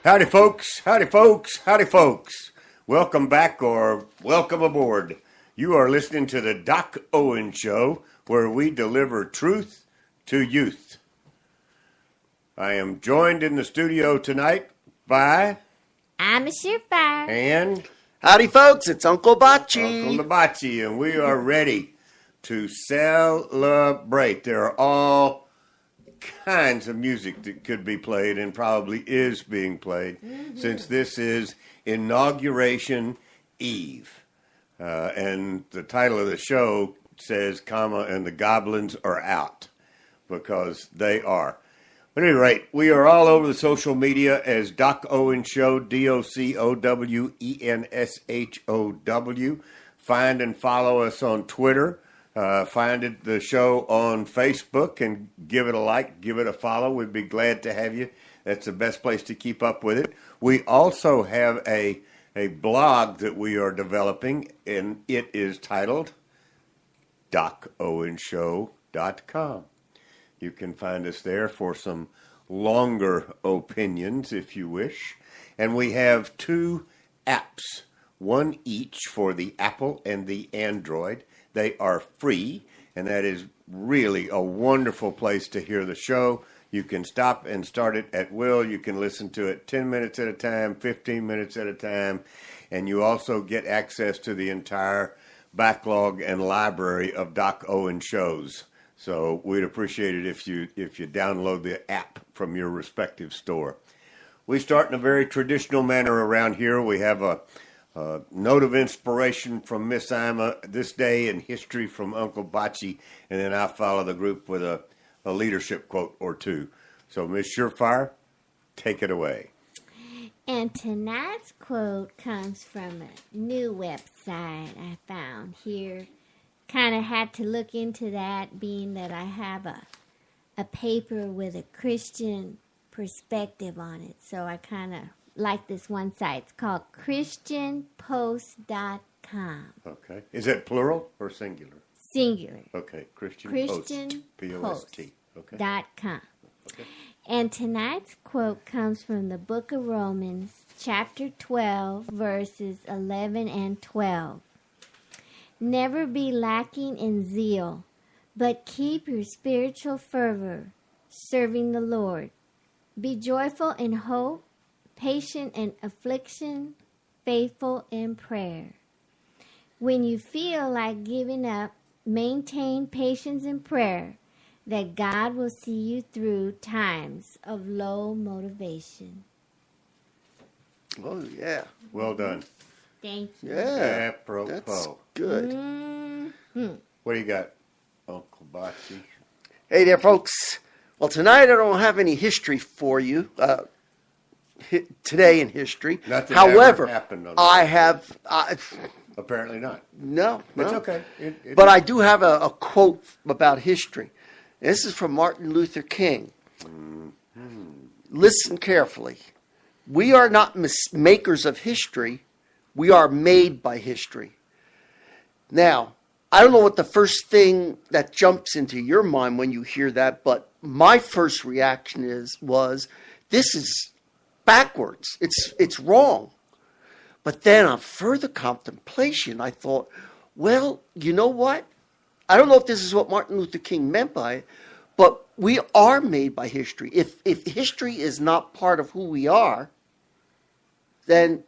Howdy, folks. Howdy, folks. Howdy, folks. Welcome back or welcome aboard. You are listening to the Doc Owen Show, where we deliver truth to youth. I am joined in the studio tonight by... I'm a surefire. And... Howdy, folks. It's Uncle Bocce. Uncle Bachi, and we are ready to celebrate. There are all kinds of music that could be played and probably is being played since this is Inauguration Eve. And the title of the show says, and the Goblins are out, because they are. But at any rate, we are all over the social media as Doc Owen Show, DOCOWENSHOW. Find and follow us on Twitter. Find the show on Facebook and give it a like, give it a follow. We'd be glad to have you. That's the best place to keep up with it. We also have a blog that we are developing, and it is titled DocOwenShow.com. You can find us there for some longer opinions, if you wish. And we have two apps, one each for the Apple and the Android. They are free, and that is really a wonderful place to hear the show. You can stop and start it at will. You can listen to it 10 minutes at a time, 15 minutes at a time, and you also get access to the entire backlog and library of Doc Owen shows. So we'd appreciate it if you download the app from your respective store. We start in a very traditional manner around here. We have a note of inspiration from Miss Ima, this day in history from Uncle Bocce, and then I follow the group with a leadership quote or two. So, Miss Surefire, take it away. And tonight's quote comes from a new website I found here. Kind of had to look into that, being that I have a paper with a Christian perspective on it. So I kind of like this one site. It's called ChristianPost.com. Okay. Is it plural or singular? Singular. Okay. Christian Post. P-O-S-T. Okay. .com. Okay. And tonight's quote comes from the book of Romans, chapter 12, verses 11 and 12. Never be lacking in zeal, but keep your spiritual fervor, serving the Lord. Be joyful in hope, patient in affliction, faithful in prayer. When you feel like giving up, maintain patience in prayer, that God will see you through times of low motivation. Oh, yeah. Well done. Thank you. Yeah. Apropos. That's good. Mm-hmm. What do you got, Uncle Bocce? Hey there, folks. Well, tonight I don't have any history for you. Today in history. Nothing However, ever happened on I have... Apparently not. No. It's okay. But I do have a quote about history. This is from Martin Luther King. Mm-hmm. Listen carefully. We are not makers of history. We are made by history. Now, I don't know what the first thing that jumps into your mind when you hear that, but my first reaction was, this is backwards. It's wrong. But then on further contemplation, I thought, well, you know what? I don't know if this is what Martin Luther King meant by it, but we are made by history. If history is not part of who we are, then,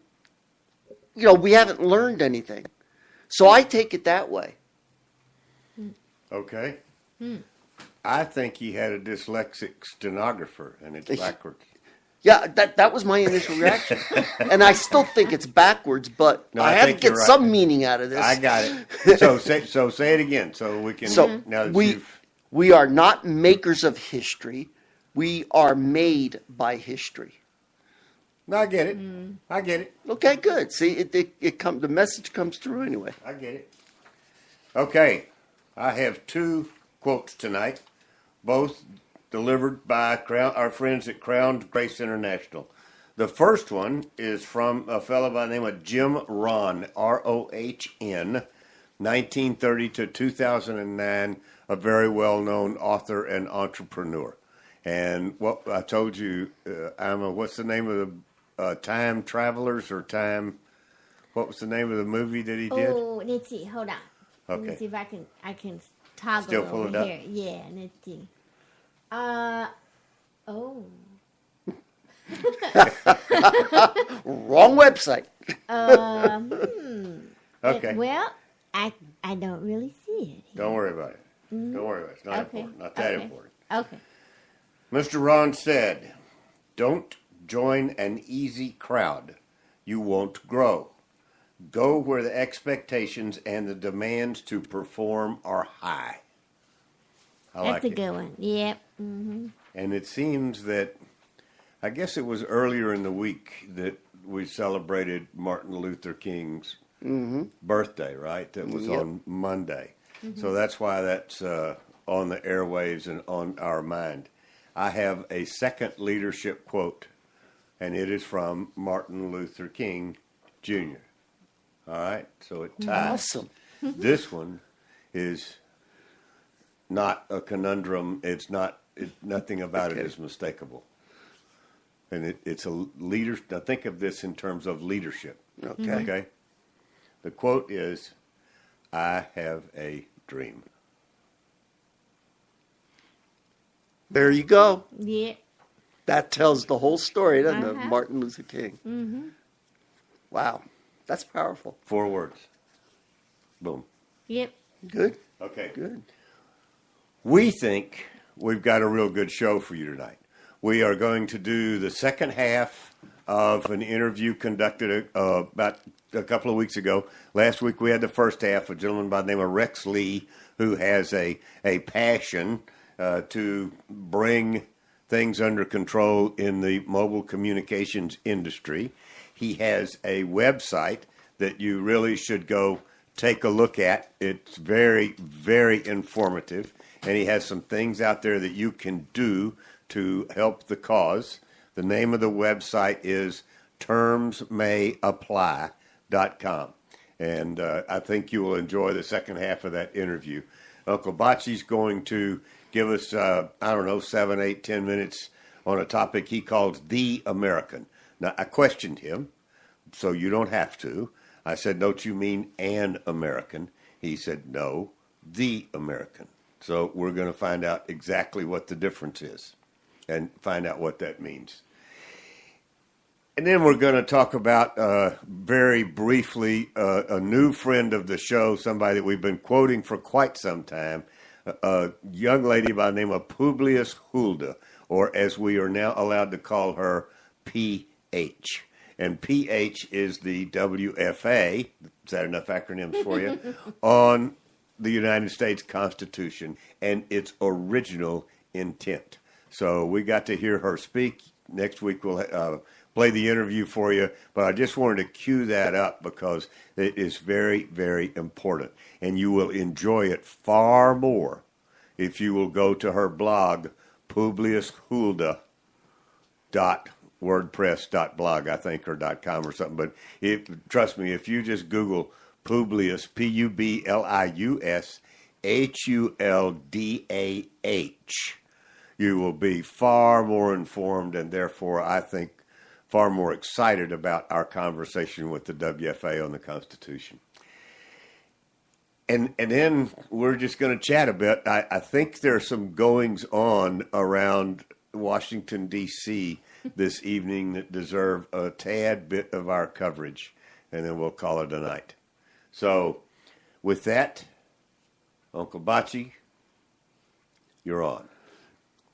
we haven't learned anything. So I take it that way. Okay. I think he had a dyslexic stenographer, and it's backwards. Yeah, that was my initial reaction. And I still think it's backwards, but No, I have to get some meaning out of this. I got it. So say it again so we can... So now that we are not makers of history. We are made by history. No, I get it. I get it. Okay, good. See, the message comes through anyway. I get it. Okay. I have two quotes tonight, both delivered by our friends at Crowned Grace International. The first one is from a fellow by the name of Jim Rohn, R-O-H-N, 1930 to 2009, a very well-known author and entrepreneur. And what I told you, Emma, what's the name of Time Travelers or Time. What was the name of the movie that he did? Oh, let's see. Hold on. Let me Okay. see if I can toggle Still pull over it up? here. Yeah, let's see. Oh. Wrong website. Okay. Well, I don't really see it. Don't worry about it. Don't worry about it. It's not Okay. important. Not that Okay. important. Okay. Mr. Ron said, "Don't join an easy crowd. You won't grow. Go where the expectations and the demands to perform are high." I like That's a it. good one. Yep. Mm-hmm. And it seems that, I guess it was earlier in the week that we celebrated Martin Luther King's birthday, right? That was Yep. on Monday. So that's why that's on the airwaves and on our mind. I have a second leadership quote, and it is from Martin Luther King Jr. All right? So it ties. Awesome. This one is not a conundrum. It's not. Nothing about it is mistakable. And it's a leader. Now think of this in terms of leadership. Okay. Okay. The quote is, "I have a dream." There you go. Yep. That tells the whole story, doesn't it, of Uh-huh. Martin Luther King? Mm-hmm. Wow. That's powerful. 4 words. Boom. Yep. Good. Okay. Good. We think we've got a real good show for you tonight. We are going to do the second half of an interview conducted about a couple of weeks ago. Last week we had the first half, a gentleman by the name of Rex Lee, who has a passion to bring things under control in the mobile communications industry. He has a website that you really should go take a look at. It's very, very informative. And he has some things out there that you can do to help the cause. The name of the website is termsmayapply.com. And I think you will enjoy the second half of that interview. Uncle Bocce's going to give us, 7, 8, 10 minutes on a topic he calls the American. Now, I questioned him, so you don't have to. I said, "Don't you mean an American?" He said, "No, the American." So we're going to find out exactly what the difference is and find out what that means. And then we're going to talk about, very briefly, a new friend of the show, somebody that we've been quoting for quite some time, a young lady by the name of Publius Hulda, or as we are now allowed to call her, PH. And PH is the WFA, is that enough acronyms for you, on the United States Constitution and its original intent. So we got to hear her speak. Next week we'll play the interview for you, but I just wanted to cue that up because it is very, very important. And you will enjoy it far more if you will go to her blog, publiushulda.wordpress.blog, I think, or .com or something. But trust me, if you just Google Publius, Publius Huldah, you will be far more informed and therefore, I think, far more excited about our conversation with the WFA on the Constitution. And then we're just going to chat a bit. I think there are some goings on around Washington, D.C. this evening that deserve a tad bit of our coverage, and then we'll call it a night. So with that, Uncle Bocce, you're on.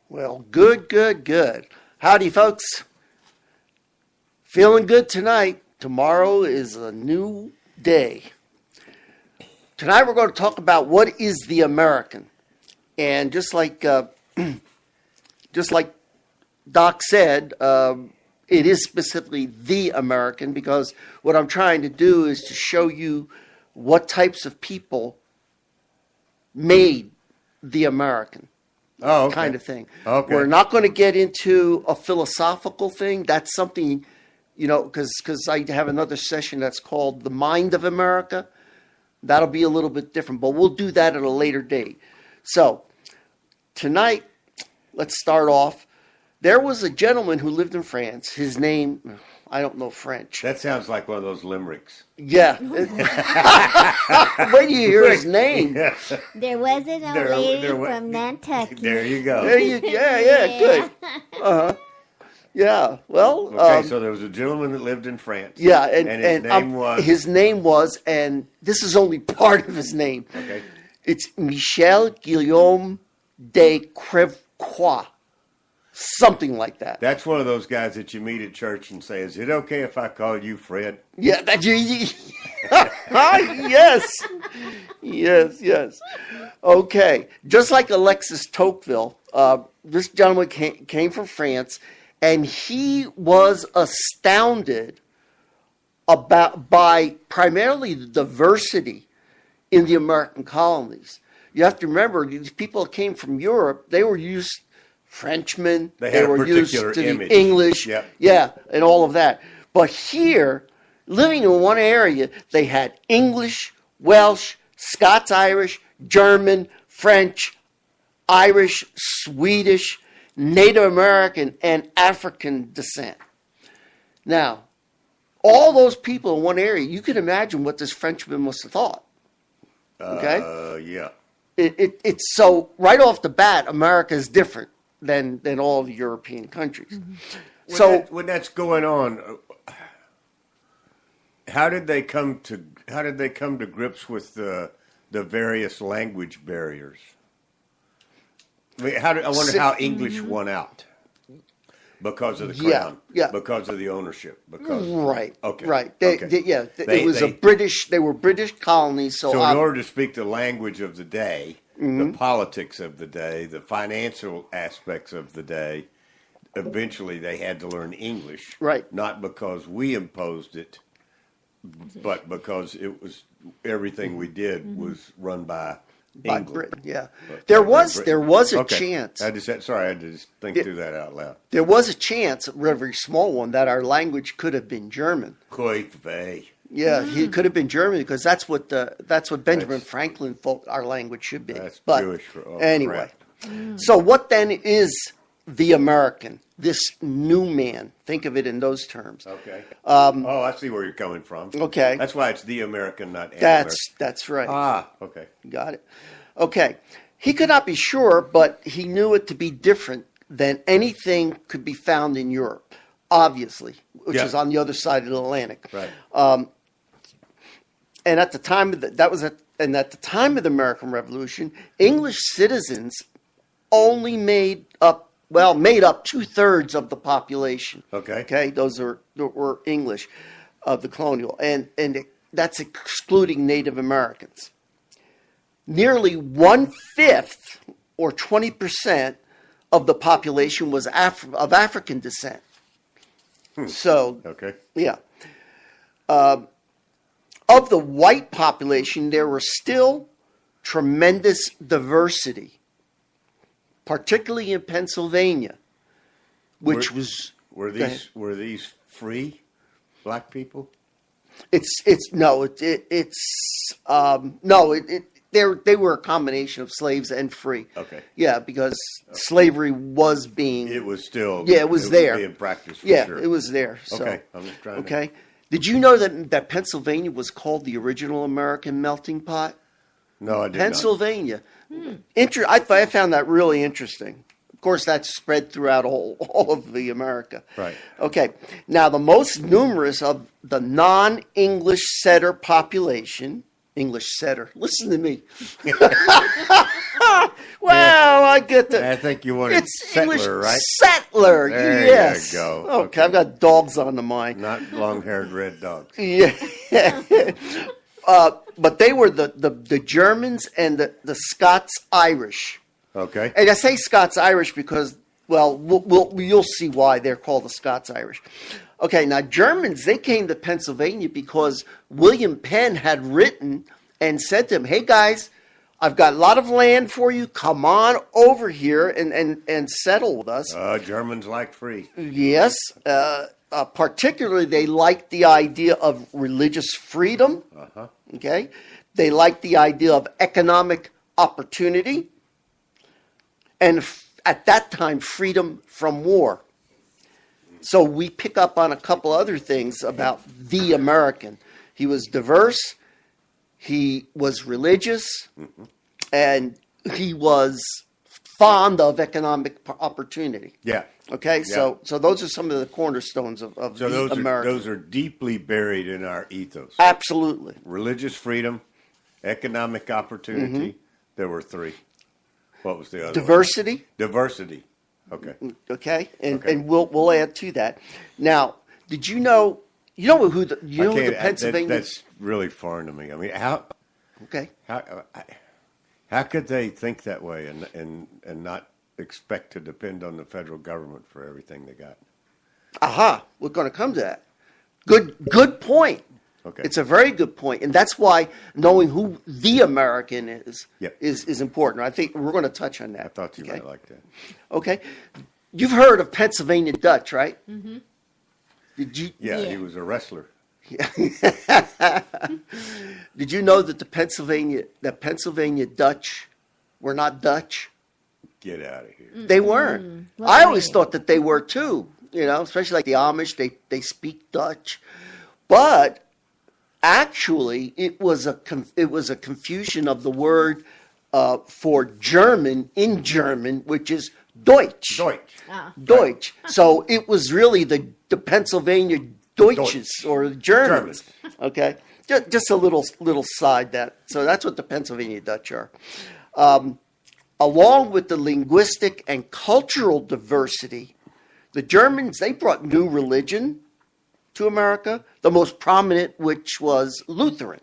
Well, good. Howdy, folks. Feeling good tonight. Tomorrow is a new day. Tonight we're going to talk about what is the American. And just like Doc said, it is specifically the American, because what I'm trying to do is to show you what types of people made the American. Oh, okay. Kind of thing. Okay. We're not going to get into a philosophical thing. That's something, because I have another session that's called The Mind of America. That'll be a little bit different, but we'll do that at a later date. So, tonight, let's start off. There was a gentleman who lived in France. His name, I don't know French. That sounds like one of those limericks. Yeah. When do you hear his name? Yeah. There was an old lady from Nantucket. There you go. Yeah, good. Uh-huh. Yeah, well. Okay, so there was a gentleman that lived in France. Yeah, and his name was. His name was, and this is only part of his name. Okay. It's Michel Guillaume de Crèvecoeur. Something like that. That's one of those guys that you meet at church and say, "Is it okay if I call you Fred?" Yeah, that you. Yes. Okay, just like Alexis Tocqueville, this gentleman came from France, and he was astounded by primarily the diversity in the American colonies. You have to remember, these people that came from Europe, they were used Frenchmen, they were used to image. the English, Yep. yeah, and all of that. But here, living in one area, they had English, Welsh, Scots-Irish, German, French, Irish, Swedish, Native American, and African descent. Now, all those people in one area, you can imagine what this Frenchman must have thought. Okay? Yeah. It's so, right off the bat, America is different than all the European countries. Mm-hmm. When that's going on, how did they come to grips with the various language barriers? I mean, I wonder how English won out because of the crown, because of the ownership, right. They were British colonies. So in order to speak the language of the day, the politics of the day, the financial aspects of the day, eventually they had to learn English. Right. Not because we imposed it, but because it was everything we did was run by England. Britain. Yeah. There was a chance. I had to just think through that out loud. There was a chance, a very small one, that our language could have been German. Yeah, he could have been German because that's what Benjamin Franklin thought our language should be. That's but Jewish. Anyway, so what then is the American? This new man. Think of it in those terms. Okay. I see where you're coming from. Okay. That's why it's the American, not an American. That's right. Okay. Got it. Okay. He could not be sure, but he knew it to be different than anything could be found in Europe, obviously, which is on the other side of the Atlantic. Right. And at the time of the time of the American Revolution, English citizens only made up 2/3 of the population. Okay. Okay, those were English of the colonial, and that's excluding Native Americans. Nearly 1/5 or 20% of the population was of African descent. So, yeah. Of the white population, there was still tremendous diversity, particularly in Pennsylvania, were these free black people? They were a combination of slaves and free. Okay. Yeah, because slavery was being. It was still. Yeah, it was there. Being practiced. Sure. It was there. So. Okay, I'm just trying. Okay. Did you know that Pennsylvania was called the original American melting pot? No, I did Pennsylvania. I found that really interesting. Of course, that's spread throughout all of the America. Right. Okay. Now, the most numerous of the non-English setter population. English setter. Listen to me. Well, I get that. I think you wanted settler, English right? Settler, yes. There you go. Okay, I've got dogs on the mind. Not long-haired red dogs. Yeah. But they were the Germans and the Scots-Irish. Okay. And I say Scots-Irish because, you'll see why they're called the Scots-Irish. Okay, now Germans, they came to Pennsylvania because William Penn had written and said to them, hey guys, I've got a lot of land for you. Come on over here and settle with us. Germans like free. Yes. Particularly, they liked the idea of religious freedom. Uh-huh. Okay. They liked the idea of economic opportunity. And at that time, freedom from war. So we pick up on a couple other things about the American. He was diverse, he was religious, and he was fond of economic opportunity. Yeah. Okay, Yeah. so those are some of the cornerstones of So the American. those are deeply buried in our ethos. Absolutely. Religious freedom, economic opportunity. There were three. What was the other Diversity. one? Diversity. Okay. Okay, and Okay. and we'll add to that. Now, did you know who the Pennsylvania? That's really foreign to me. I mean, how could they think that way and not expect to depend on the federal government for everything they got? Aha, we're going to come to that. Good point. Okay. It's a very good point, and that's why knowing who the American is Yep. is important. I think we're going to touch on that. I thought you okay? might like that. Okay, you've heard of Pennsylvania Dutch, right? Mm-hmm. Did you? Yeah, Yeah. he was a wrestler. Did you know that the Pennsylvania Dutch were not Dutch? Get out of here. They weren't. Well, I always wait. thought that they were too. You know, especially like the Amish, they speak Dutch, but actually it was a confusion of the word for German in German, which is Deutsch. Deutsch. Deutsch. So it was really the Pennsylvania Deutsches or the Germans. Okay, just a little side that. So that's what the Pennsylvania Dutch are. Along with the linguistic and cultural diversity, the Germans, they brought new religion to America, the most prominent which was Lutheran.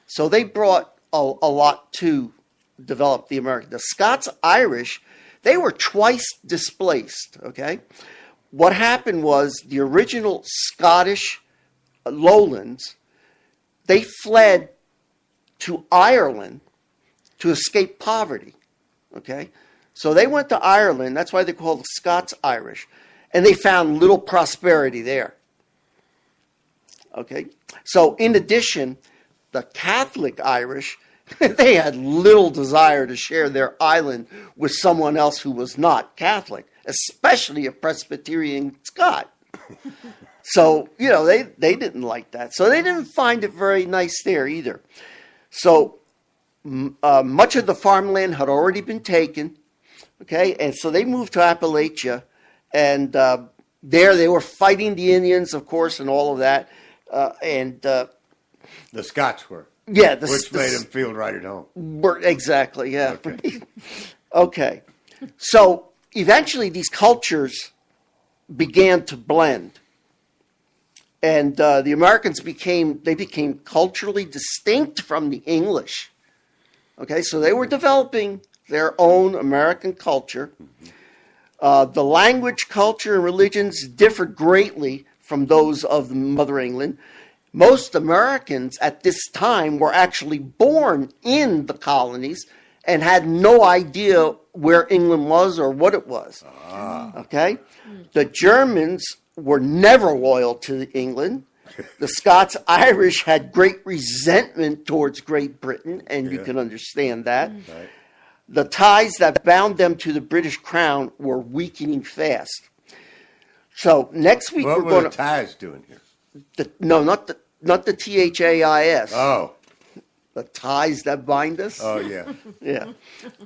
So they brought a lot to develop the American. The Scots-Irish, they were twice displaced, okay? What happened was the original Scottish lowlands, they fled to Ireland to escape poverty, okay? So they went to Ireland, that's why they're called the Scots-Irish, and they found little prosperity there. Okay, so in addition, the Catholic Irish, they had little desire to share their island with someone else who was not Catholic, especially a Presbyterian Scot. So, you know, they didn't like that. So they didn't find it very nice there either. So much of the farmland had already been taken, okay, and so they moved to Appalachia, and there they were fighting the Indians, of course, and all of that. The Scots were. Yeah. Which made them feel right at home. Exactly, yeah. Okay. Okay. So eventually these cultures began to blend. And the Americans became culturally distinct from the English. Okay, so they were developing their own American culture. The language, culture, and religions differed greatly from those of Mother England. Most Americans at this time were actually born in the colonies and had no idea where England was or what it was. Okay? The Germans were never loyal to England. The Scots-Irish had great resentment towards Great Britain, and you can understand that. Right. The ties that bound them to the British crown were weakening fast. So next week What we're were going the ties doing here? not the THAIS. Oh. The ties that bind us. Oh, yeah. Yeah.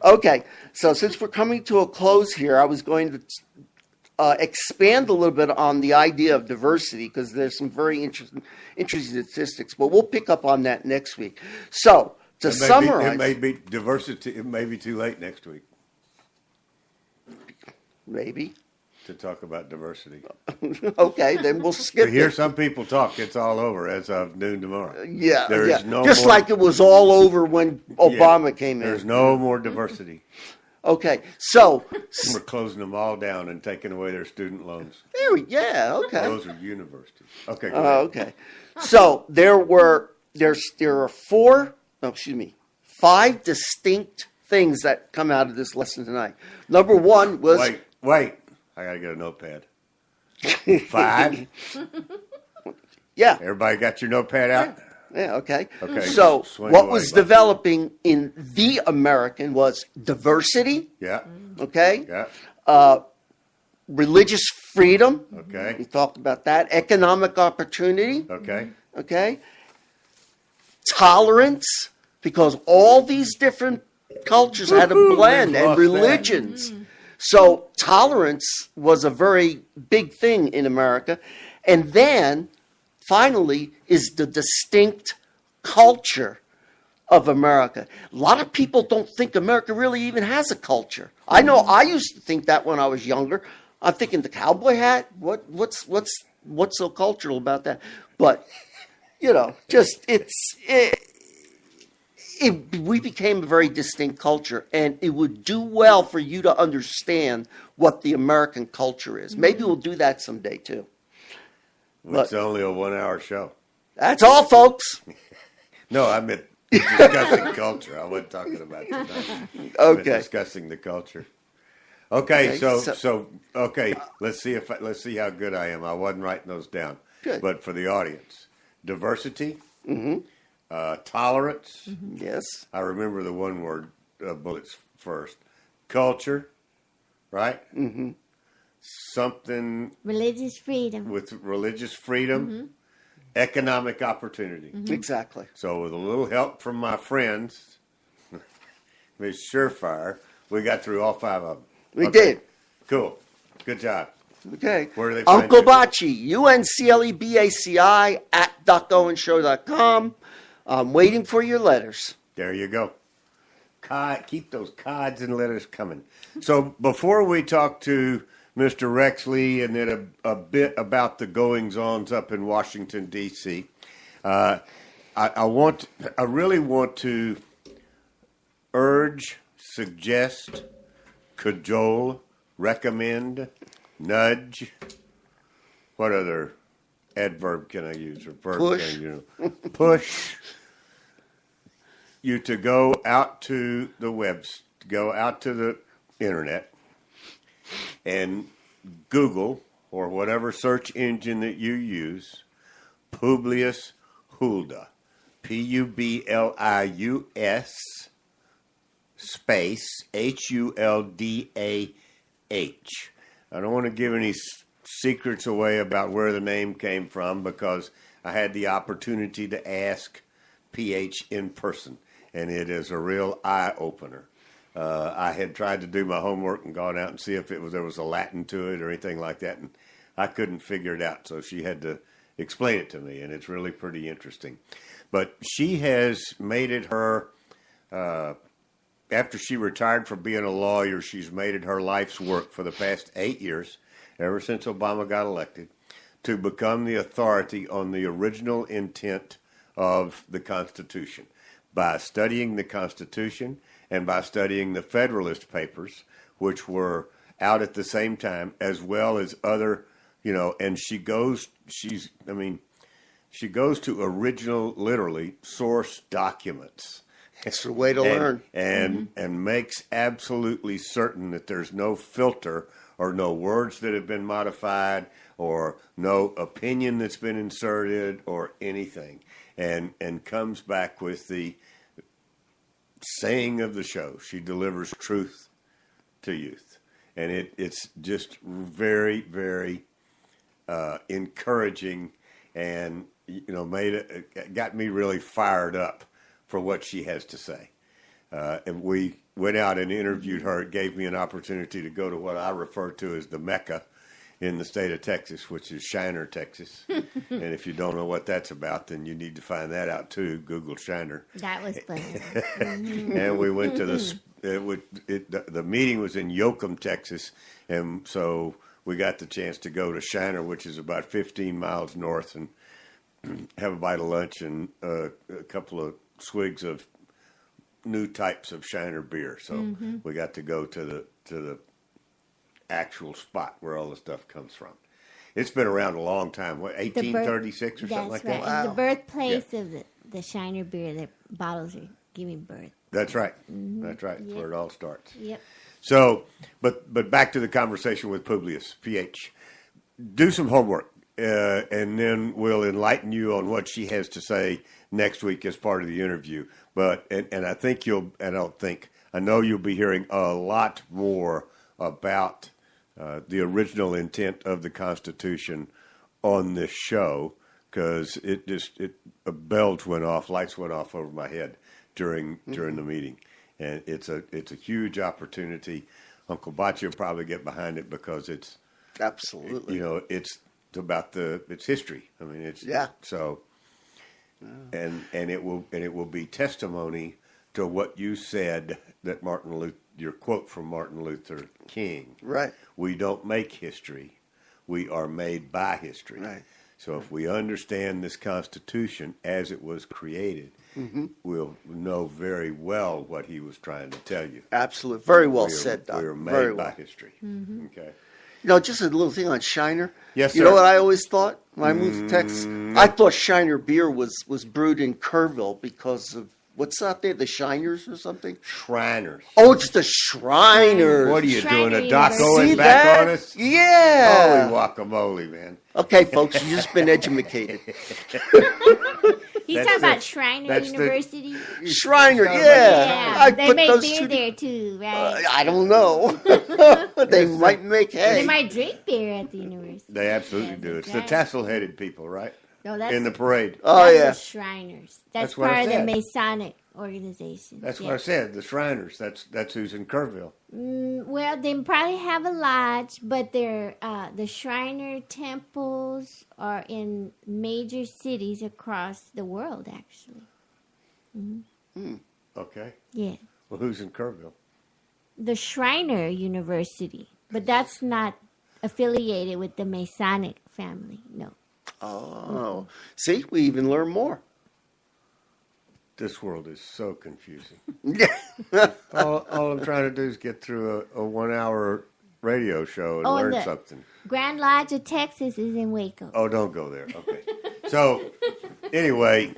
Okay. So since we're coming to a close here, I was going to expand a little bit on the idea of diversity because there's some very interesting statistics, but we'll pick up on that next week. So to summarize, it may be diversity. It may be too late next week maybe. to talk about diversity. Okay, then we'll skip To hear it. some people talk, it's all over as of noon tomorrow. Yeah, There yeah. is no Just more- like it was all over when Obama came in. There's no more diversity. Okay, so We're closing them all down and taking away their student loans. okay. Those are universities. Okay. Go ahead. Okay. So there are five distinct things that come out of this lesson tonight. Number one was Wait. I got to get a notepad. 5. yeah. Everybody got your notepad out? Yeah, okay. Okay, So swing what away, was bud. developing in the American was diversity, Yeah. okay? Yeah. religious freedom. Okay. We talked about that. Economic opportunity. Okay. Okay. Tolerance, because all these different cultures had a blend, We've and lost religions. So tolerance was a very big thing in America. And then, finally, is the distinct culture of America. A lot of people don't think America really even has a culture. I know I used to think that when I was younger. I'm thinking the cowboy hat. What's so cultural about that? But we became a very distinct culture, and it would do well for you to understand what the American culture is. Maybe we'll do that someday too. It's only a 1-hour show. That's all, folks. No, I meant discussing culture. I wasn't talking about tonight. Okay. Discussing the culture. Okay, Okay, so let's see how good I am. I wasn't writing those down. Good. But for the audience, diversity, tolerance. Yes. I remember the one word bullets first. Culture, right? Mm-hmm. Something Religious freedom. with religious freedom, economic opportunity. Exactly. So with a little help from my friends, Ms. Surefire, we got through all 5 of them. We did. Cool. Good job. Okay. Where do they find Uncle you? Baci, UNCLEBACI at DuckOwenShow.com. I'm waiting for your letters. There you go. Keep those cards and letters coming. So before we talk to Mr. Rexley and then a bit about the goings-ons up in Washington, D.C., I really want to urge, suggest, cajole, recommend, nudge. What other adverb can I use or verb Push. can I use? Push you to go out to the webs, to go out to the internet and Google or whatever search engine that you use, Publius Hulda, Publius space Huldah. I don't want to give any secrets away about where the name came from because I had the opportunity to ask PH in person, and it is a real eye-opener. I had tried to do my homework and gone out and see if there was a Latin to it or anything like that, and I couldn't figure it out, so she had to explain it to me, and it's really pretty interesting. But she has made it her... after she retired from being a lawyer, she's made it her life's work for the past 8 years, ever since Obama got elected, to become the authority on the original intent of the Constitution by studying the Constitution and by studying the Federalist Papers, which were out at the same time, as well as other, and she goes to original, literally, source documents. It's the way to learn. And makes absolutely certain that there's no filter or no words that have been modified or no opinion that's been inserted or anything. And comes back with the saying of the show. She delivers truth to youth. And it's just very, very encouraging and, got me really fired up for what she has to say. And we went out and interviewed her. It gave me an opportunity to go to what I refer to as the Mecca in the state of Texas, which is Shiner, Texas. And if you don't know what that's about, then you need to find that out too. Google Shiner. That was fun. And we went to the meeting was in Yoakum, Texas. And so we got the chance to go to Shiner, which is about 15 miles north, and have a bite of lunch and a couple of swigs of new types of Shiner beer. So we got to go to the actual spot where all the stuff comes from. It's been around a long time. What, 1836 or something like that? That's right. The birthplace of the Shiner beer that bottles are giving birth. That's right. That's right. That's where it all starts. Yep. So, but back to the conversation with Publius, PH. Do some homework, and then we'll enlighten you on what she has to say next week as part of the interview. But and I think I know you'll be hearing a lot more about the original intent of the Constitution on this show, because a bells went off, lights went off over my head during the meeting, and it's a huge opportunity. Uncle Bocce will probably get behind it because it's absolutely, it's about it's history. I mean, so, and it will be testimony to what you said, that your quote from Martin Luther King. Right. We don't make history. We are made by history. Right. So if we understand this Constitution as it was created, we'll know very well what he was trying to tell you. Absolutely. Very well said, Doc. We are made very by well. history. Okay. Just a little thing on Shiner. Yes, You know sir. what I always thought when I moved to Texas? I thought Shiner beer was brewed in Kerrville because of, what's out there, the Shiners or something? Shriners. Oh, it's the Shriners. What are you Shriner doing, a doc University. going See back that? on us? Yeah. Holy guacamole, man. Okay, folks, you've just been educated. He's That's talking about the- Shriner that's the- University. Shriner, Yeah. yeah. I they put make those beer two. there too, right? I don't know. They might make hay. They might drink beer at the university. They absolutely Yes, do. that's It's the right. tassel-headed people, right? No, that's In the parade. Oh, that's yeah. the Shriners. That's That's what I part of the said. Masonic organization. That's Yeah. what I said. The Shriners. That's who's in Kerrville. Well, they probably have a lodge, but they're the Shriner temples are in major cities across the world, actually. Okay. Yeah, Well, who's in Kerrville? the Shriner University, but that's not affiliated with the Masonic family. No. Oh, see, we even learn more. This world is so confusing. Yeah. all I'm trying to do is get through a 1 hour radio show and Oh, learn and the- something. Grand Lodge of Texas is in Waco. Oh, don't go there. Okay. So, anyway,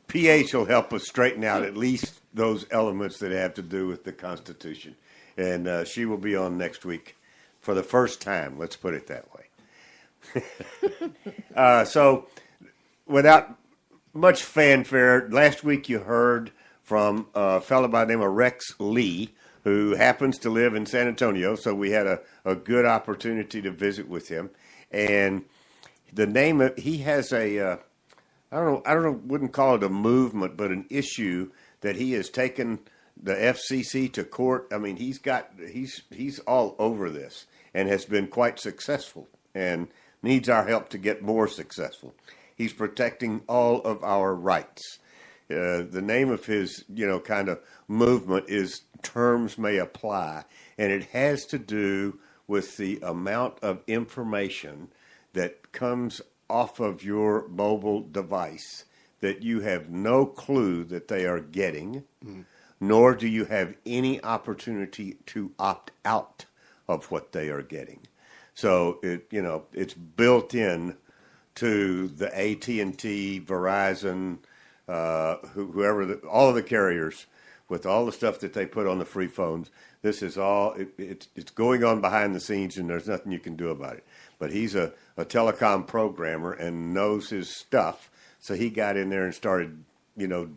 PH will help us straighten out at least those elements that have to do with the Constitution. And she will be on next week for the first time. Let's put it that way. So, without much fanfare, last week you heard from a fellow by the name of Rex Lee, who happens to live in San Antonio. So we had a good opportunity to visit with him. And the name of, he has I don't know, wouldn't call it a movement, but an issue that he has taken the FCC to court. I mean, he's all over this and has been quite successful and needs our help to get more successful. He's protecting all of our rights. The name of his, kind of movement is Terms May Apply, and it has to do with the amount of information that comes off of your mobile device that you have no clue that they are getting, nor do you have any opportunity to opt out of what they are getting. So it's built in to the AT&T, Verizon, whoever, all of the carriers, with all the stuff that they put on the free phones. This is all, it's going on behind the scenes, and there's nothing you can do about it. But he's a telecom programmer and knows his stuff, so he got in there and started,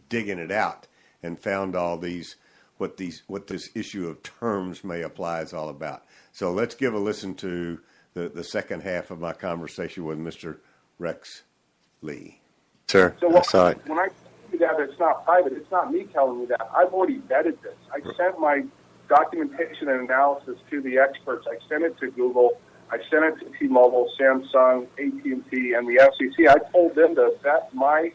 digging it out and found all these, what this issue of terms may apply is all about. So let's give a listen to the second half of my conversation with Mr. Rex Lee. Sir, So I saw it. when I tell you that it's not private, it's not me telling you that. I've already vetted this. I sent my documentation and analysis to the experts. I sent it to Google. I sent it to T-Mobile, Samsung, AT&T, and the FCC. I told them to vet my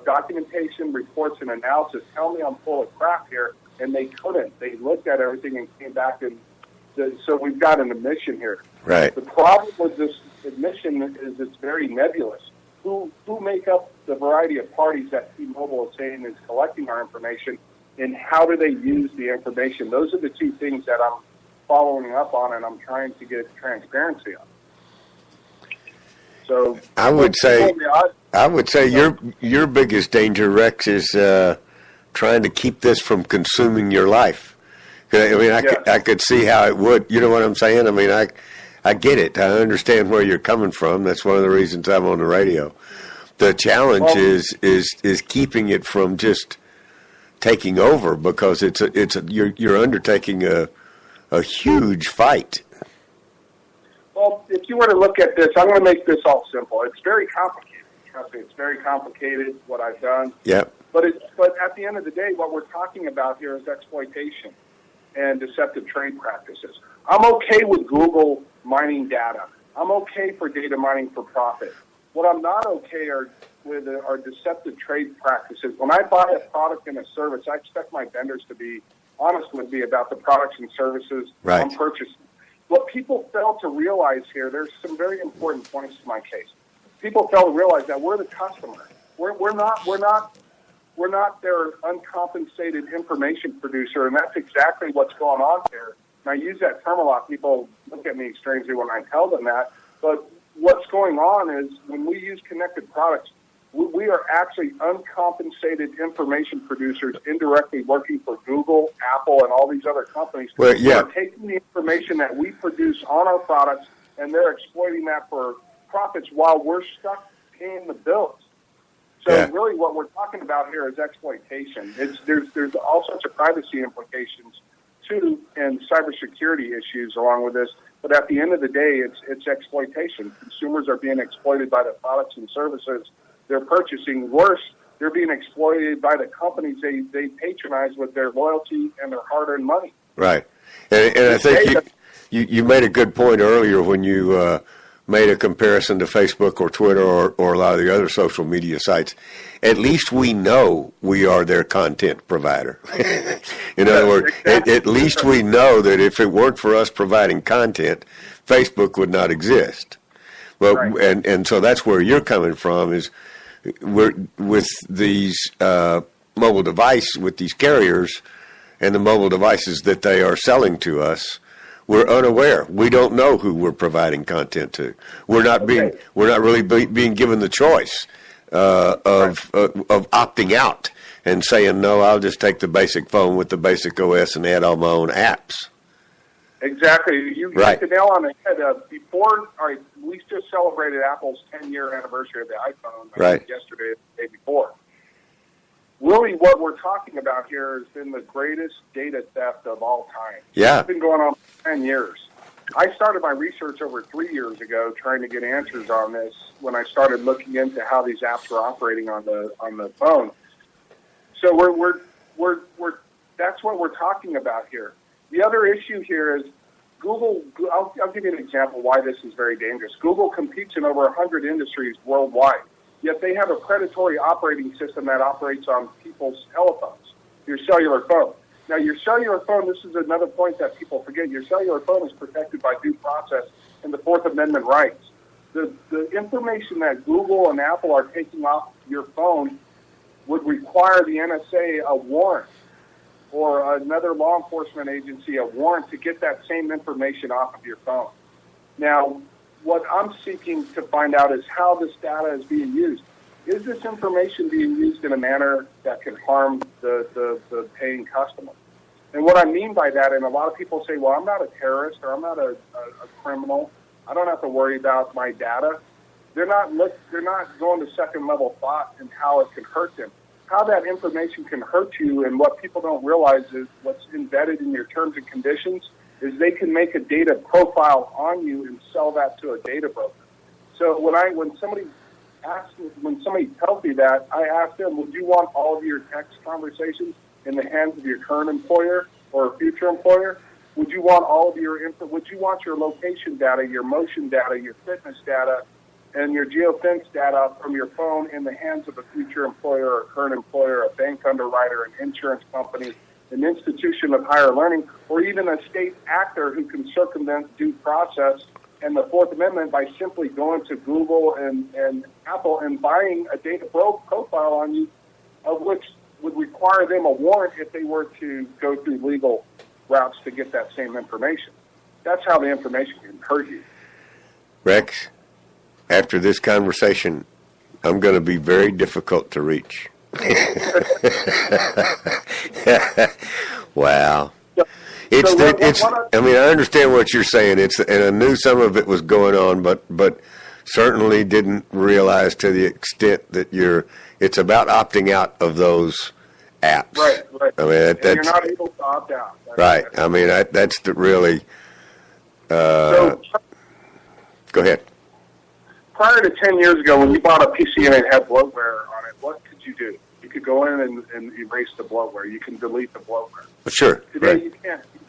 documentation, reports, and analysis. Tell me I'm full of crap here, and they couldn't. They looked at everything and came back, and so we've got an admission here. Right. The problem with this admission is it's very nebulous. Who make up the variety of parties that T-Mobile is saying is collecting our information, and how do they use the information? Those are the two things that I'm following up on, and I'm trying to get transparency on. So I would say your biggest danger, Rex, is trying to keep this from consuming your life. I mean, I could see how it would. You know what I'm saying? I mean, I get it. I understand where you're coming from. That's one of the reasons I'm on the radio. The challenge is keeping it from just taking over, because you're undertaking a huge fight. Well, if you were to look at this, I'm going to make this all simple. It's very complicated. Trust me, it's very complicated what I've done. Yep. But at the end of the day, what we're talking about here is exploitation and deceptive trade practices. I'm okay with Google mining data. I'm okay for data mining for profit. What I'm not okay with are deceptive trade practices. When I buy a product and a service, I expect my vendors to be honest with me about the products and services Right. I'm purchasing. What people fail to realize here, there's some very important points to my case. People fail to realize that we're the customer. We're not their uncompensated information producer, and that's exactly what's going on here. And I use that term a lot. People look at me strangely when I tell them that. But what's going on is when we use connected products, we are actually uncompensated information producers indirectly working for Google, Apple, and all these other companies. Well, yeah. They're taking the information that we produce on our products, and they're exploiting that for profits while we're stuck paying the bills. So Yeah. really what we're talking about here is exploitation. There's all sorts of privacy implications, too, and cybersecurity issues along with this. But at the end of the day, it's exploitation. Consumers are being exploited by the products and services they're purchasing. Worse, they're being exploited by the companies they patronize with their loyalty and their hard-earned money. Right. And I think you made a good point earlier when you made a comparison to Facebook or Twitter or a lot of the other social media sites. At least we know we are their content provider. In other words, at least we know that if it weren't for us providing content, Facebook would not exist. But Right. and so that's where you're coming from is with these mobile device, with these carriers and the mobile devices that they are selling to us. We're unaware. We don't know who we're providing content to. We're not really being given the choice of opting out and saying, no, I'll just take the basic phone with the basic OS and add all my own apps. Exactly. You Right. hit the nail on the head. We just celebrated Apple's 10-year anniversary of the iPhone Right. yesterday, the day before. Really, what we're talking about here has been the greatest data theft of all time. Yeah. It's been going on for 10 years. I started my research over 3 years ago trying to get answers on this when I started looking into how these apps were operating on the phone. So that's what we're talking about here. The other issue here is Google. I'll give you an example why this is very dangerous. Google competes in over 100 industries worldwide, yet they have a predatory operating system that operates on people's telephones, your cellular phone. Now, your cellular phone, this is another point that people forget, your cellular phone is protected by due process and the Fourth Amendment rights. The information that Google and Apple are taking off your phone would require the NSA a warrant or another law enforcement agency a warrant to get that same information off of your phone. Now, what I'm seeking to find out is how this data is being used. Is this information being used in a manner that can harm the paying customer? And what I mean by that, and a lot of people say, well, I'm not a terrorist or I'm not a criminal. I don't have to worry about my data. They're not going to second level thought in how it can hurt them. How that information can hurt you and what people don't realize is what's embedded in your terms and conditions is they can make a data profile on you and sell that to a data broker. So when somebody tells me that, I ask them, would you want all of your text conversations in the hands of your current employer or future employer? Would you want all of your info? Would you want your location data, your motion data, your fitness data, and your geofence data from your phone in the hands of a future employer or current employer, a bank underwriter, an insurance company, an institution of higher learning, or even a state actor who can circumvent due process and the Fourth Amendment by simply going to Google and Apple and buying a data profile on you, of which would require them a warrant if they were to go through legal routes to get that same information. That's how the information can hurt you. Rex, after this conversation, I'm going to be very difficult to reach. Wow. I mean, I understand what you're saying. And I knew some of it was going on, but certainly didn't realize to the extent that it's about opting out of those apps. Right. I mean, you're not able to opt out. Right. I mean, that's the really. So Go ahead. Prior to 10 years ago, when you bought a PC and it had bloatware on it, what could you do? You could go in and erase the bloatware. You can delete the bloatware. Sure. Today, Right. you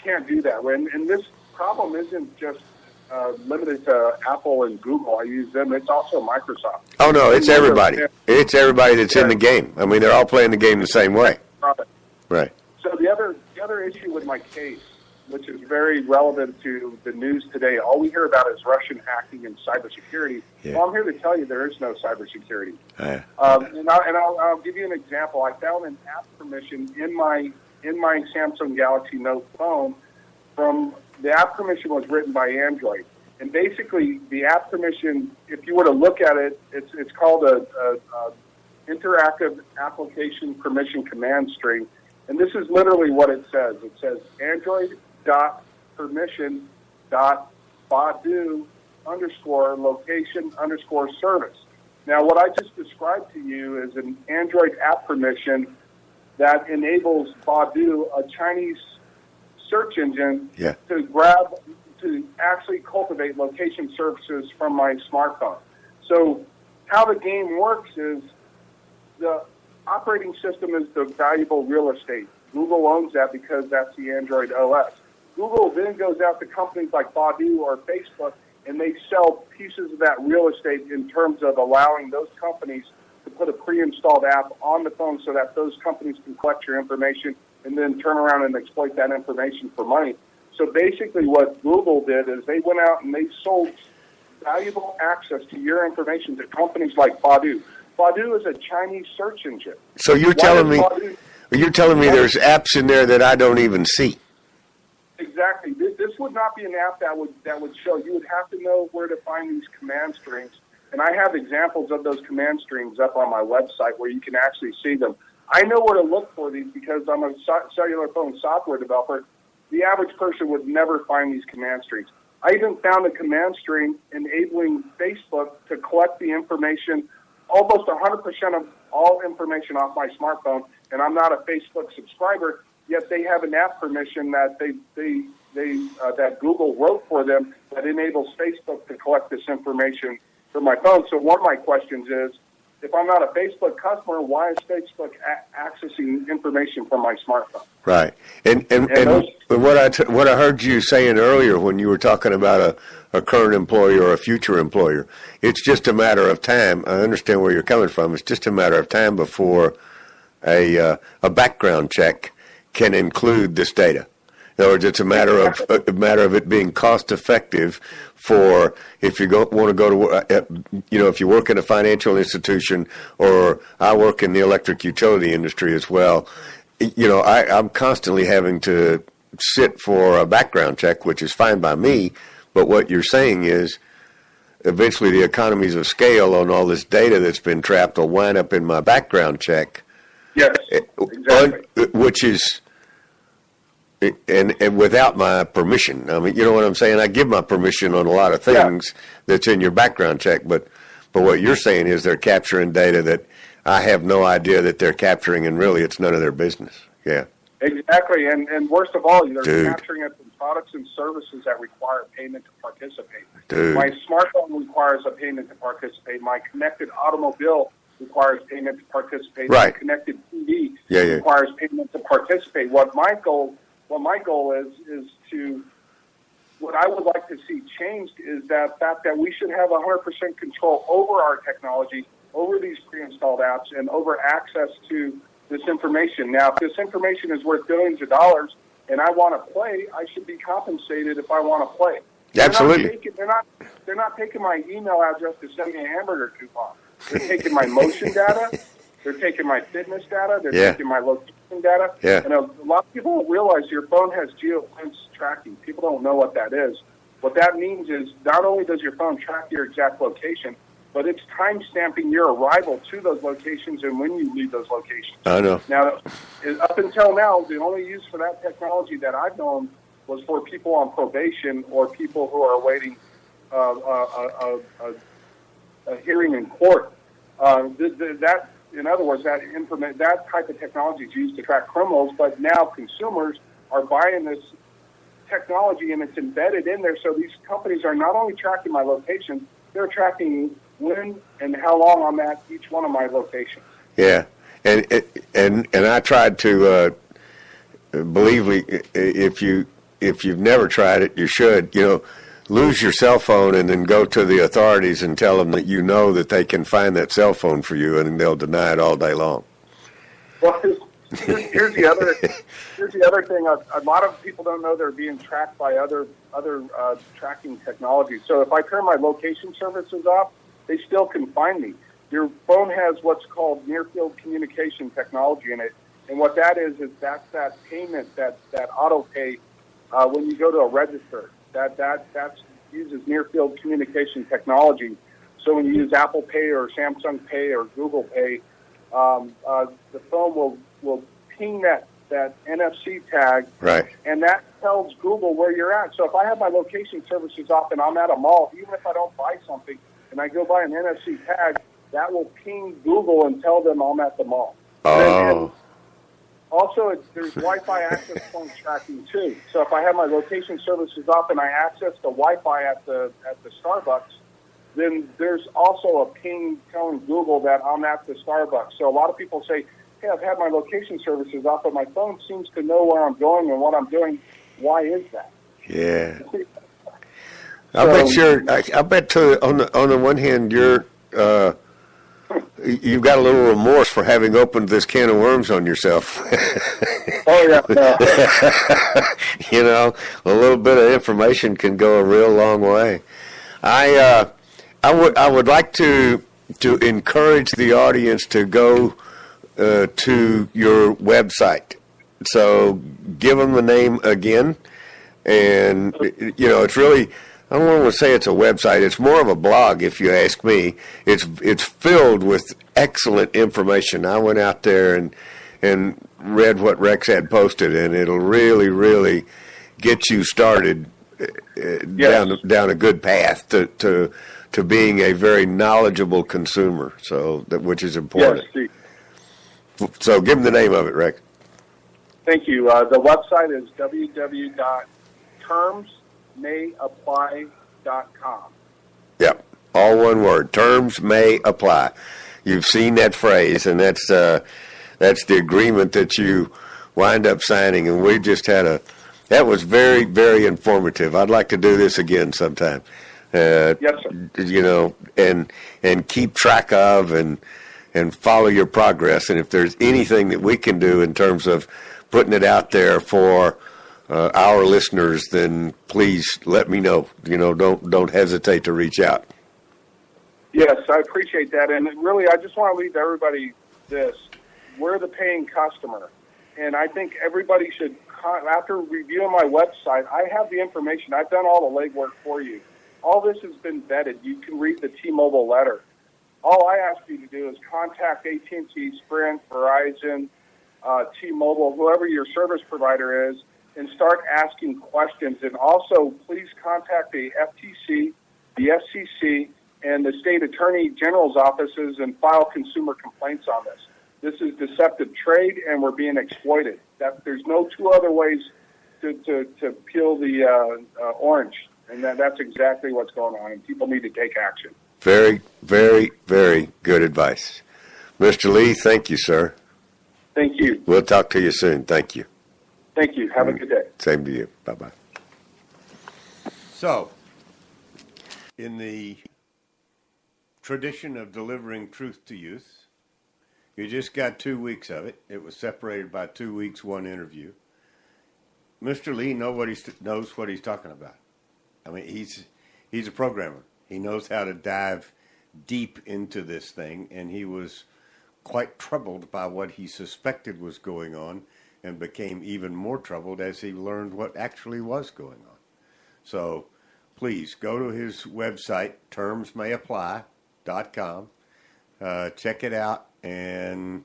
can't do that. And this problem isn't just limited to Apple and Google. I use them. It's also Microsoft. Oh, no, it's everybody. It's everybody that's in the game. I mean, they're all playing the game the same way. Right. So the other issue with my case, which is very relevant to the news today, all we hear about is Russian hacking and cybersecurity. Yeah. Well, I'm here to tell you there is no cybersecurity. Yeah. And I'll give you an example. I found an app permission in my Samsung Galaxy Note phone. From the app permission was written by Android, and basically the app permission, if you were to look at it, it's called a interactive application permission command string, and this is literally what it says. It says Android.permission.badu_location_service. Now, what I just described to you is an Android app permission that enables Badu, a Chinese search engine, to actually cultivate location services from my smartphone. So how the game works is the operating system is the valuable real estate. Google owns that because that's the Android OS. Google then goes out to companies like Badu or Facebook, and they sell pieces of that real estate in terms of allowing those companies to put a pre-installed app on the phone so that those companies can collect your information and then turn around and exploit that information for money. So basically what Google did is they went out and they sold valuable access to your information to companies like Badu. Badu is a Chinese search engine. So you're telling me there's apps in there that I don't even see. Exactly. This would not be an app that would show. You would have to know where to find these command strings. And I have examples of those command strings up on my website where you can actually see them. I know where to look for these because I'm a cellular phone software developer. The average person would never find these command strings. I even found a command string enabling Facebook to collect the information, almost 100% of all information off my smartphone, and I'm not a Facebook subscriber, yet they have an app permission that that Google wrote for them that enables Facebook to collect this information from my phone. So one of my questions is, if I'm not a Facebook customer, why is Facebook accessing information from my smartphone? Right. And what I heard you saying earlier when you were talking about a current employer or a future employer, it's just a matter of time. I understand where you're coming from. It's just a matter of time before a background check can include this data. In other words, it's a matter of it being cost effective for if you want to go to if you work in a financial institution, or I work in the electric utility industry as well. I'm constantly having to sit for a background check, which is fine by me. But what you're saying is, eventually the economies of scale on all this data that's been trapped will wind up in my background check. Yes, exactly. Which is. And without my permission. I mean, you know what I'm saying? I give my permission on a lot of things that's in your background check, but what you're saying is they're capturing data that I have no idea that they're capturing, and really it's none of their business. Yeah. Exactly, and worst of all, they're capturing it from products and services that require payment to participate. My smartphone requires a payment to participate. My connected automobile requires payment to participate. Right. My connected TV requires payment to participate. What my goal is to, what I would like to see changed is that fact that we should have 100% control over our technology, over these pre-installed apps, and over access to this information. Now, if this information is worth billions of dollars and I want to play, I should be compensated if I want to play. Absolutely. They're not taking my email address to send me a hamburger coupon. They're taking my motion data. They're taking my fitness data. They're taking my location data. Yeah. And a lot of people don't realize your phone has geofence tracking. People don't know what that is. What that means is not only does your phone track your exact location, but it's time-stamping your arrival to those locations and when you leave those locations. I know. Now, up until now, the only use for that technology that I've known was for people on probation or people who are awaiting a hearing in court. In other words, that type of technology is used to track criminals, but now consumers are buying this technology, and it's embedded in there. So these companies are not only tracking my location, they're tracking when and how long I'm at each one of my locations. Yeah, and I tried to believe me, if you've never tried it, you should. Lose your cell phone and then go to the authorities and tell them that you know that they can find that cell phone for you, and they'll deny it all day long. Well, here's the other thing. A lot of people don't know they're being tracked by other tracking technologies. So if I turn my location services off, they still can find me. Your phone has what's called near-field communication technology in it, and what that is that's that payment, that auto pay when you go to a register. That uses near-field communication technology. So when you use Apple Pay or Samsung Pay or Google Pay, the phone will ping that NFC tag, right, and that tells Google where you're at. So if I have my location services off and I'm at a mall, even if I don't buy something and I go buy an NFC tag, that will ping Google and tell them I'm at the mall. Oh. And also, there's Wi-Fi access point tracking too. So if I have my location services off and I access the Wi-Fi at the Starbucks, then there's also a ping telling Google that I'm at the Starbucks. So a lot of people say, hey, I've had my location services off, but my phone seems to know where I'm going and what I'm doing. Why is that? Yeah. I bet too, on the one hand, you've got a little remorse for having opened this can of worms on yourself. Oh, yeah. A little bit of information can go a real long way. I would like to encourage the audience to go to your website. So give them the name again. And, it's really, I don't want to say it's a website. It's more of a blog, if you ask me. It's filled with excellent information. I went out there and read what Rex had posted, and it'll really, really get you started down a good path to being a very knowledgeable consumer. So which is important. Yes. So give them the name of it, Rex. Thank you. The website is www.termsmayapply.com. Yep, all one word. Terms may apply. You've seen that phrase, and that's the agreement that you wind up signing. And we just had that was very, very informative. I'd like to do this again sometime. Yes, sir. And keep track of and follow your progress. And if there's anything that we can do in terms of putting it out there for our listeners, then please let me know. Don't hesitate to reach out. Yes, I appreciate that. And really, I just want to leave everybody this. We're the paying customer. And I think everybody should, after reviewing my website, I have the information. I've done all the legwork for you. All this has been vetted. You can read the T-Mobile letter. All I ask you to do is contact AT&T, Sprint, Verizon, T-Mobile, whoever your service provider is, and start asking questions. And also, please contact the FTC, the FCC, and the state attorney general's offices and file consumer complaints on this. This is deceptive trade, and we're being exploited. There's no two other ways to peel the orange, and that's exactly what's going on, and people need to take action. Very, very, very good advice. Mr. Lee, thank you, sir. Thank you. We'll talk to you soon. Thank you. Thank you. Have a good day. Same to you. Bye-bye. So, in the tradition of delivering truth to youth, you just got 2 weeks of it. It was separated by 2 weeks, one interview. Mr. Lee knows what he's talking about. I mean, he's a programmer. He knows how to dive deep into this thing, and he was quite troubled by what he suspected was going on and became even more troubled as he learned what actually was going on. So please go to his website, termsmayapply.com. Check it out and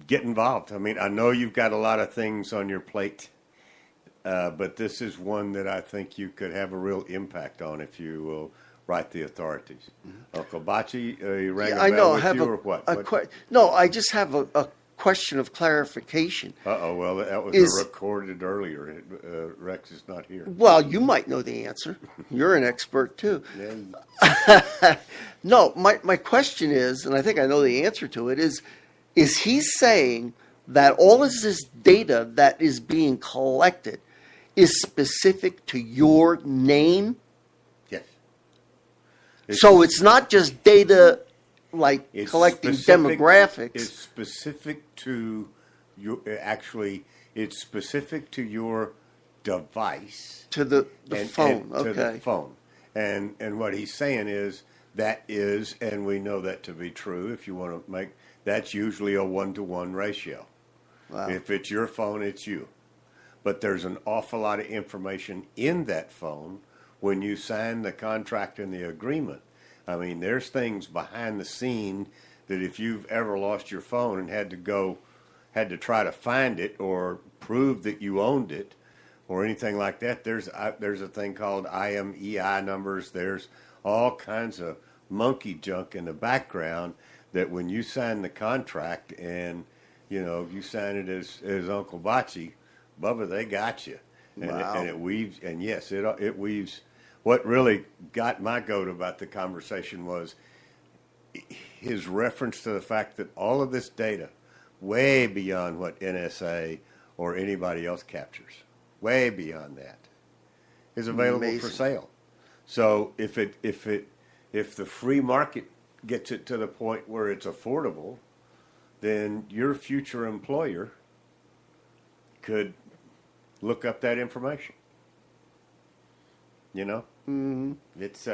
get involved. I mean, I know you've got a lot of things on your plate, but this is one that I think you could have a real impact on if you will write the authorities. Mm-hmm. Uncle Bachi, you rang a bell with you or what? No, I just have a question of clarification. Well, that was Is- recorded earlier. Rex is not here. Well, you might know the answer. You're an expert too. Yeah. No, my question is, and I think I know the answer to it, is he saying that all of this data that is being collected is specific to your name? Yes. So it's not just data like It's collecting specific- demographics. It's specific to your. Actually, it's specific to your device. To the phone, To the okay. phone. And what he's saying is that is, and we know that to be true. If you want to make, that's usually a 1-to-1 ratio. Wow. If it's your phone, it's you. But there's an awful lot of information in that phone when you sign the contract and the agreement. I mean, there's things behind the scene that if you've ever lost your phone and had to try to find it or prove that you owned it or anything like that, there's a thing called IMEI numbers. There's all kinds of monkey junk in the background that when you sign the contract and, you sign it as Uncle Bocce, Bubba, they got you. And, Wow. and it weaves, and yes, it weaves. What really got my goat about the conversation was his reference to the fact that all of this data, way beyond what NSA or anybody else captures, way beyond that, is available for Amazing. sale. So if the free market gets it to the point where it's affordable, then your future employer could look up that information. Mm-hmm. It's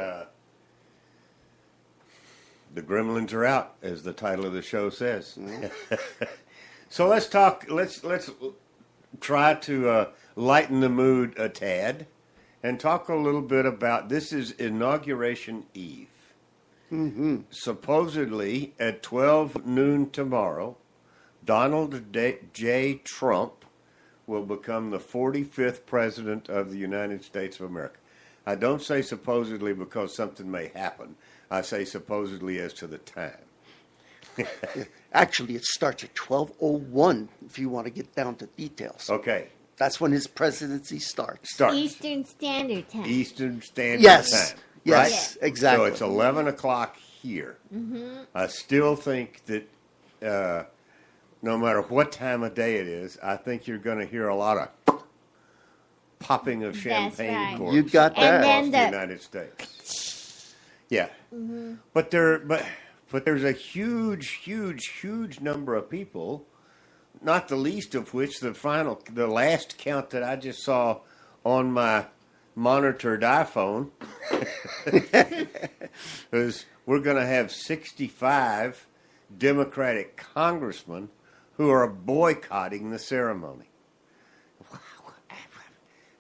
the gremlins are out, as the title of the show says. Mm-hmm. So let's talk. Let's try to lighten the mood a tad, and talk a little bit about this. Is Inauguration Eve. Mm-hmm. Supposedly at 12 noon tomorrow, Donald J. Trump will become the 45th president of the United States of America. I don't say supposedly because something may happen. I say supposedly as to the time. Actually, it starts at 12:01 if you want to get down to details. Okay. That's when his presidency starts. Eastern Standard Time. Eastern Standard Yes. Time. Yes, Yes. exactly. So it's 11 o'clock here. Mm-hmm. I still think that no matter what time of day it is, I think you're going to hear a lot of popping of champagne right. corks You got that. And across then the United States. Yeah. Mm-hmm. But there's a huge number of people, not the least of which the last count that I just saw on my monitored iPhone is we're going to have 65 Democratic congressmen who are boycotting the ceremony.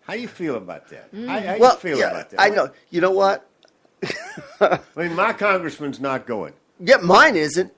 How do you feel about that? How you feel about that? I know. You know what? I mean, my congressman's not going. Yeah, mine isn't.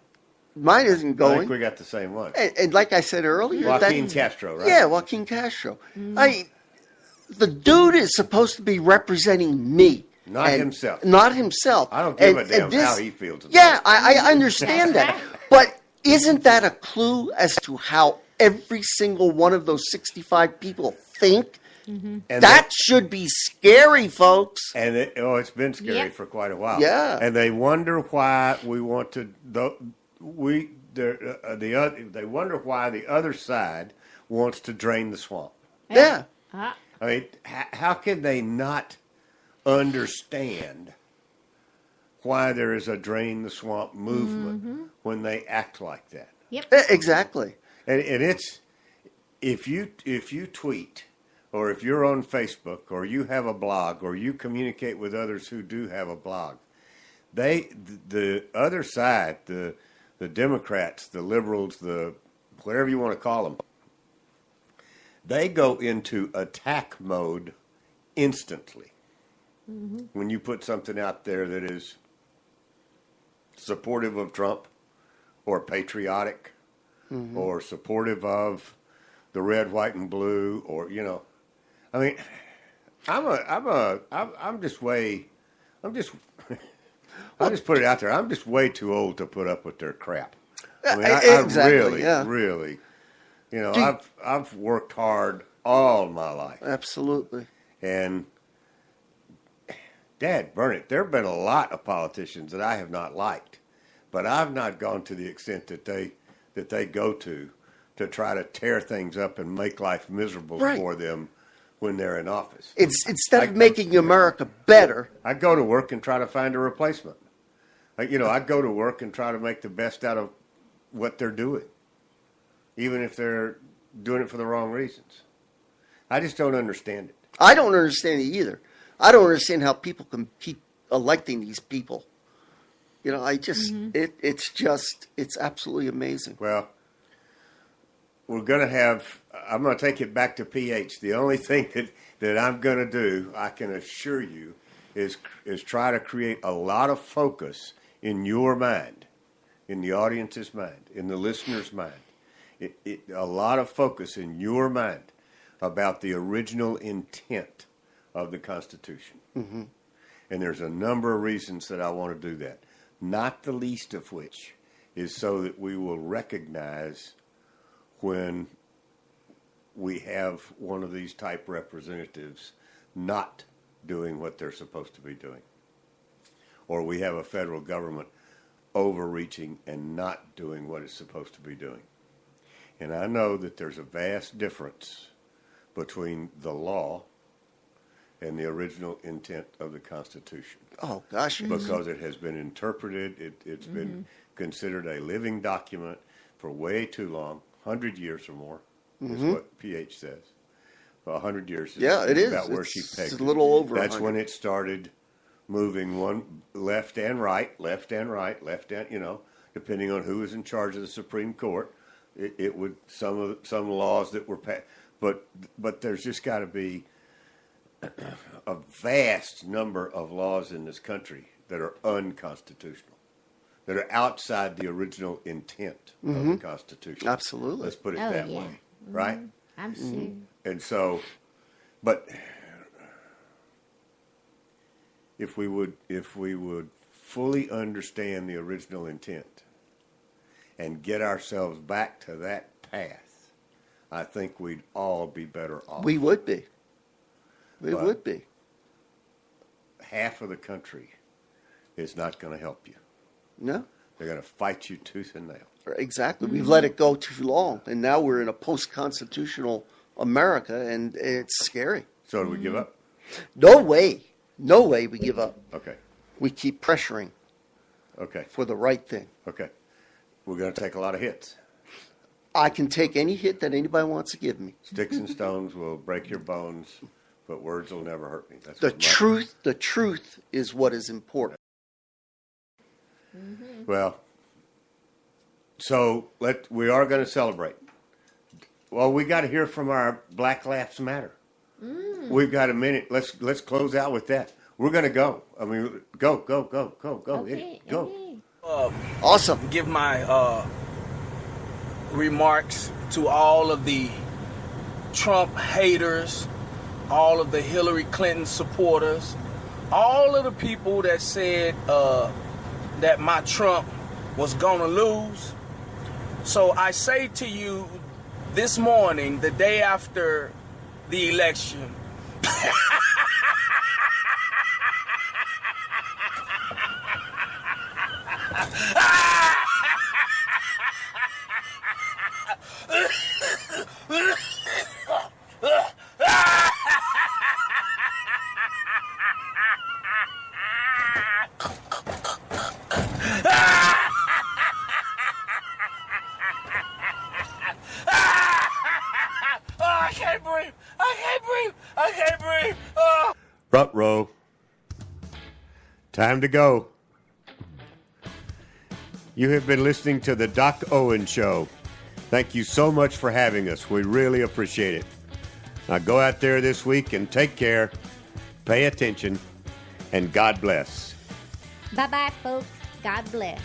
Mine isn't I going. think we got the same one. And like I said earlier, Joaquin Castro, right? Yeah, Joaquin Castro. The dude is supposed to be representing me. Not himself. Not himself. I don't give a damn how he feels about Yeah, it. I understand that. But isn't that a clue as to how every single one of those 65 people think? And That should be scary, folks. And it's been scary Yep. for quite a while. Yeah. And they wonder why we want to. They wonder why the other side wants to drain the swamp. Yeah. Ah, I mean, how can they not understand why there is a drain the swamp movement when they act like that? yep. Exactly. And it's if you tweet, or if you're on Facebook, or you have a blog, or you communicate with others who do have a blog, the other side, the Democrats, the liberals, the whatever you want to call them, they go into attack mode instantly when you put something out there that is supportive of Trump, or patriotic, or supportive of the red, white, and blue, or I mean, I'll just put it out there. I'm just way too old to put up with their crap. I mean, I Exactly, yeah. really, I've worked hard all my life. Absolutely. And Dad, burn it, there have been a lot of politicians that I have not liked, but I've not gone to the extent that they go to try to tear things up and make life miserable for them when they're in office. Instead of making America better. I go to work and try to find a replacement. I go to work and try to make the best out of what they're doing, even if they're doing it for the wrong reasons. I just don't understand it. I don't understand it either. I don't understand how people can keep electing these people. It's absolutely amazing. Well, I'm going to take it back to PH. The only thing that I'm going to do, I can assure you, is try to create a lot of focus in your mind, in the audience's mind, in the listener's mind. A lot of focus in your mind about the original intent of the Constitution. Mm-hmm. And there's a number of reasons that I want to do that, not the least of which is so that we will recognize when we have one of these type representatives not doing what they're supposed to be doing, or we have a federal government overreaching and not doing what it's supposed to be doing. And I know that there's a vast difference between the law and the original intent of the Constitution. Oh, gosh. Because it has been interpreted, it's been considered a living document for way too long, 100 years or more, is what PH says. Well, 100 years is about where she pegged it. It's a little over That's 100. when it started moving one left and right, depending on who was in charge of the Supreme Court. It would, some laws that were passed, but there's just got to be a vast number of laws in this country that are unconstitutional, that are outside the original intent of the Constitution. Absolutely. Let's put it that way, right? I'm sure. And so, but if we would fully understand the original intent and get ourselves back to that path, I think we'd all be better off. We would be. We would be. Half of the country is not going to help you. No. They're going to fight you tooth and nail. Exactly. We've let it go too long, and now we're in a post-constitutional America, and it's scary. So do we give up? No way. No way we give up. Okay. We keep pressuring Okay. for the right thing. Okay. We're going to take a lot of hits. I can take any hit that anybody wants to give me. Sticks and stones will break your bones, but words will never hurt me. That's The what truth is what is important. Well, so we are going to celebrate. Well, we got to hear from our Black Lives Matter. We've got a minute. Let's close out with that. We're going to go. I mean, go. Okay, Go. okay. Awesome. Give my remarks to all of the Trump haters, all of the Hillary Clinton supporters, all of the people that said that my Trump was going to lose. So I say to you this morning, the day after the election, I can't breathe. Oh. Front row. Time to go. You have been listening to the Doc Owen Show. Thank you so much for having us. We really appreciate it. Now go out there this week and take care, pay attention, and God bless. Bye-bye, folks. God bless.